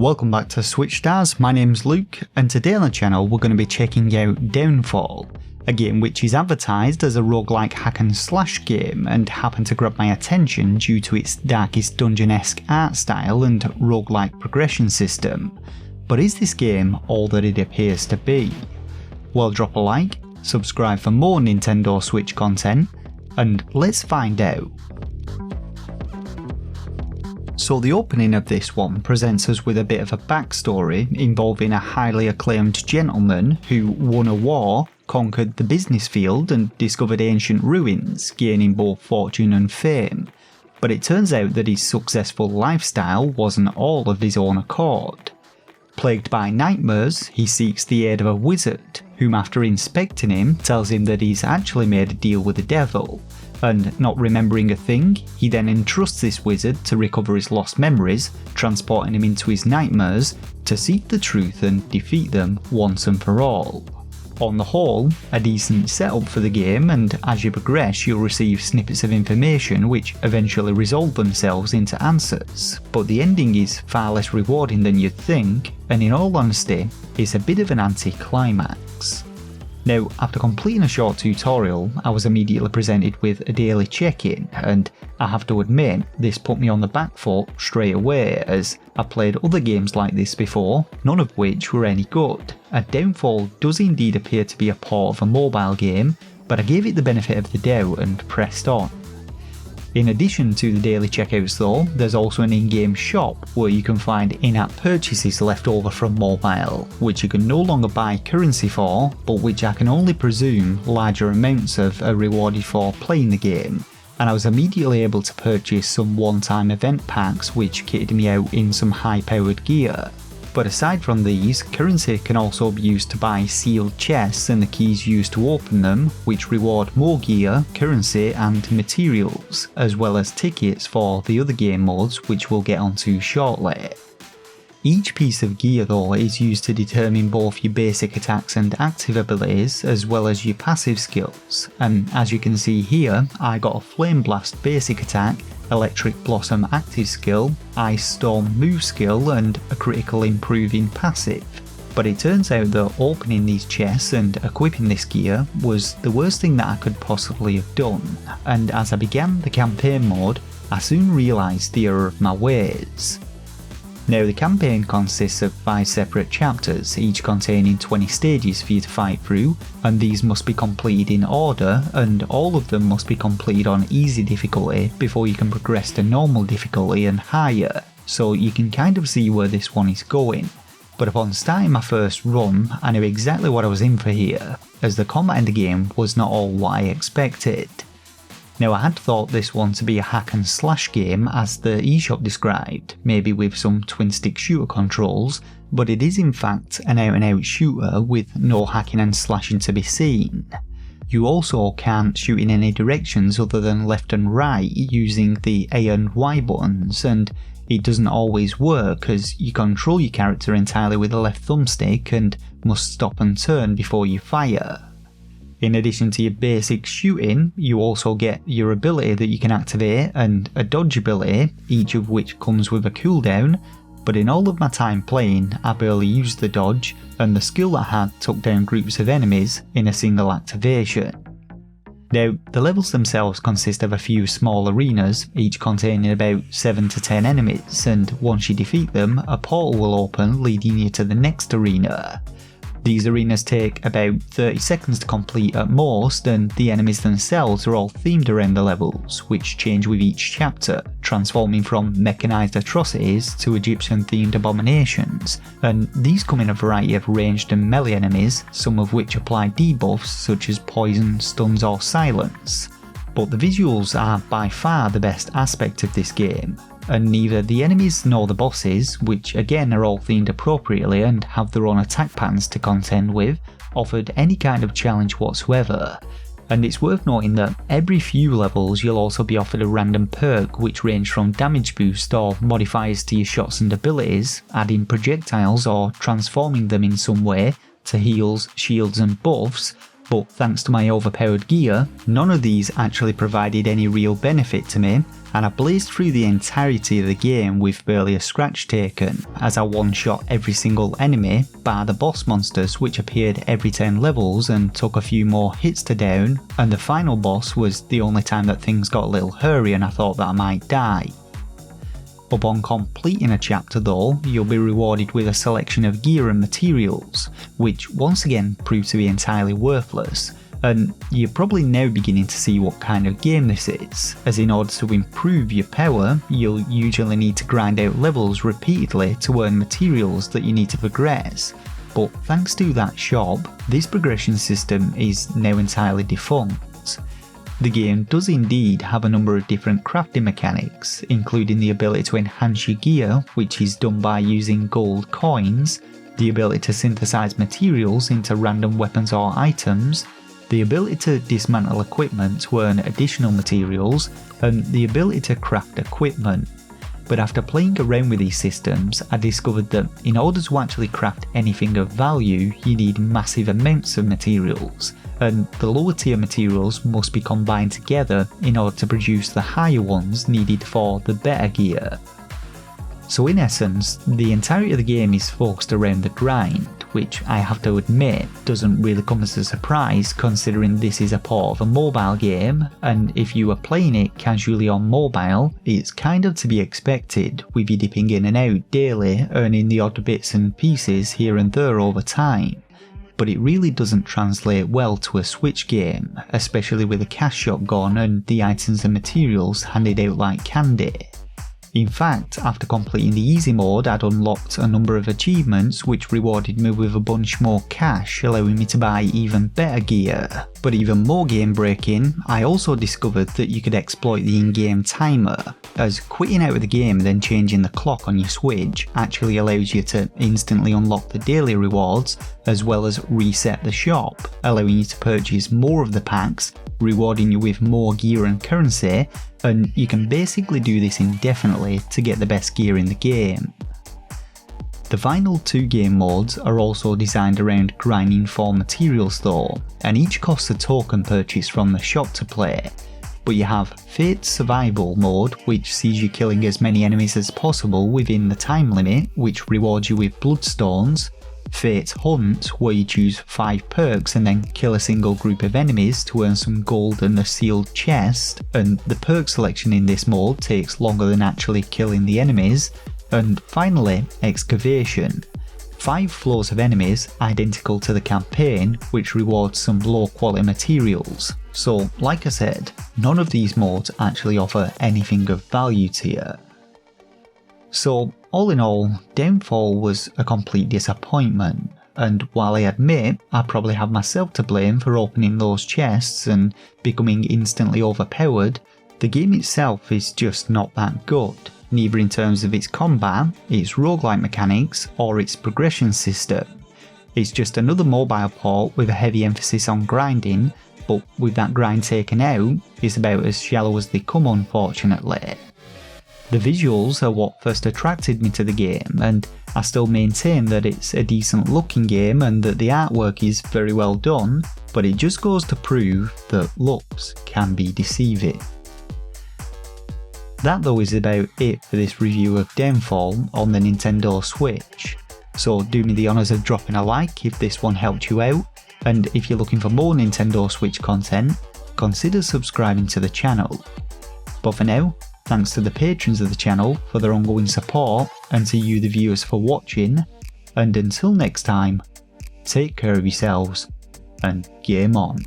welcome back to Switchstars. My name's Luke, and today on the channel we're going to be checking out Downfall, a game which is advertised as a roguelike hack and slash game and happened to grab my attention due to its Darkest Dungeon-esque art style and roguelike progression system. But is this game all that it appears to be? Well, drop a like, subscribe for more Nintendo Switch content, and let's find out. So the opening of this one presents us with a bit of a backstory involving a highly acclaimed gentleman who won a war, conquered the business field and discovered ancient ruins, gaining both fortune and fame. But it turns out that his successful lifestyle wasn't all of his own accord. Plagued by nightmares, he seeks the aid of a wizard, whom after inspecting him tells him that he's actually made a deal with the devil. And not remembering a thing, he then entrusts this wizard to recover his lost memories, transporting him into his nightmares to seek the truth and defeat them once and for all. On the whole, a decent setup for the game, and as you progress you'll receive snippets of information which eventually resolve themselves into answers, but the ending is far less rewarding than you'd think, and in all honesty, it's a bit of an anti-climax. Now, after completing a short tutorial, I was immediately presented with a daily check-in, and I have to admit, this put me on the back foot straight away, as I played other games like this before, none of which were any good. Downfall does indeed appear to be a port of a mobile game, but I gave it the benefit of the doubt and pressed on. In addition to the daily checkouts though, there's also an in-game shop where you can find in-app purchases left over from mobile, which you can no longer buy currency for, but which I can only presume larger amounts of are rewarded for playing the game, and I was immediately able to purchase some one-time event packs which kitted me out in some high-powered gear. But aside from these, currency can also be used to buy sealed chests and the keys used to open them, which reward more gear, currency and materials, as well as tickets for the other game modes which we'll get onto shortly. Each piece of gear though is used to determine both your basic attacks and active abilities as well as your passive skills, and as you can see here, I got a Flame Blast basic attack, Electric Blossom active skill, Ice Storm move skill and a critical improving passive. But it turns out that opening these chests and equipping this gear was the worst thing that I could possibly have done, and as I began the campaign mode, I soon realised the error of my ways. Now the campaign consists of 5 separate chapters, each containing 20 stages for you to fight through, and these must be completed in order, and all of them must be completed on easy difficulty before you can progress to normal difficulty and higher, so you can kind of see where this one is going. But upon starting my first run, I knew exactly what I was in for here, as the combat in the game was not all what I expected. Now I had thought this one to be a hack and slash game as the eShop described, maybe with some twin stick shooter controls, but it is in fact an out and out shooter with no hacking and slashing to be seen. You also can't shoot in any directions other than left and right using the A and Y buttons, and it doesn't always work as you control your character entirely with the left thumbstick and must stop and turn before you fire. In addition to your basic shooting, you also get your ability that you can activate and a dodge ability, each of which comes with a cooldown, but in all of my time playing I barely used the dodge, and the skill I had took down groups of enemies in a single activation. Now, the levels themselves consist of a few small arenas, each containing about 7 to 10 enemies, and once you defeat them, a portal will open leading you to the next arena. These arenas take about 30 seconds to complete at most, and the enemies themselves are all themed around the levels, which change with each chapter, transforming from mechanised atrocities to Egyptian themed abominations, and these come in a variety of ranged and melee enemies, some of which apply debuffs such as poison, stuns or silence. But the visuals are by far the best aspect of this game, and neither the enemies nor the bosses, which again are all themed appropriately and have their own attack patterns to contend with, offered any kind of challenge whatsoever. And it's worth noting that every few levels you'll also be offered a random perk which range from damage boost or modifiers to your shots and abilities, adding projectiles or transforming them in some way to heals, shields and buffs, but thanks to my overpowered gear, none of these actually provided any real benefit to me, and I blazed through the entirety of the game with barely a scratch taken, as I one-shot every single enemy bar the boss monsters, which appeared every 10 levels and took a few more hits to down, and the final boss was the only time that things got a little hairy and I thought that I might die. Upon completing a chapter though, you'll be rewarded with a selection of gear and materials, which once again prove to be entirely worthless, and you're probably now beginning to see what kind of game this is, as in order to improve your power, you'll usually need to grind out levels repeatedly to earn materials that you need to progress, but thanks to that shop, this progression system is now entirely defunct. The game does indeed have a number of different crafting mechanics, including the ability to enhance your gear, which is done by using gold coins, the ability to synthesize materials into random weapons or items, the ability to dismantle equipment to earn additional materials, and the ability to craft equipment. But after playing around with these systems, I discovered that in order to actually craft anything of value, you need massive amounts of materials, and the lower tier materials must be combined together in order to produce the higher ones needed for the better gear. So in essence, the entirety of the game is focused around the grind, which I have to admit doesn't really come as a surprise considering this is a port of a mobile game, and if you are playing it casually on mobile, it's kind of to be expected with you dipping in and out daily, earning the odd bits and pieces here and there over time. But it really doesn't translate well to a Switch game, especially with the cash shop gone and the items and materials handed out like candy. In fact, after completing the easy mode, I'd unlocked a number of achievements which rewarded me with a bunch more cash, allowing me to buy even better gear. But even more game breaking, I also discovered that you could exploit the in-game timer, as quitting out of the game and then changing the clock on your Switch actually allows you to instantly unlock the daily rewards, as well as reset the shop, allowing you to purchase more of the packs, rewarding you with more gear and currency, and you can basically do this indefinitely to get the best gear in the game. The final two game modes are also designed around grinding for materials though, and each costs a token purchase from the shop to play. But you have Fate Survival mode, which sees you killing as many enemies as possible within the time limit, which rewards you with bloodstones, Fate Hunt, where you choose 5 perks and then kill a single group of enemies to earn some gold and a sealed chest, and the perk selection in this mode takes longer than actually killing the enemies, and finally Excavation. 5 floors of enemies identical to the campaign, which rewards some low quality materials. So like I said, none of these modes actually offer anything of value to you. So all in all, Downfall was a complete disappointment, and while I admit I probably have myself to blame for opening those chests and becoming instantly overpowered, the game itself is just not that good, neither in terms of its combat, its roguelike mechanics, or its progression system. It's just another mobile port with a heavy emphasis on grinding, but with that grind taken out, it's about as shallow as they come unfortunately. The visuals are what first attracted me to the game, and I still maintain that it's a decent looking game and that the artwork is very well done, but it just goes to prove that looks can be deceiving. That though is about it for this review of Downfall on the Nintendo Switch. So do me the honours of dropping a like if this one helped you out, and if you're looking for more Nintendo Switch content, consider subscribing to the channel. But for now, thanks to the patrons of the channel for their ongoing support, and to you the viewers for watching, and until next time, take care of yourselves, and game on.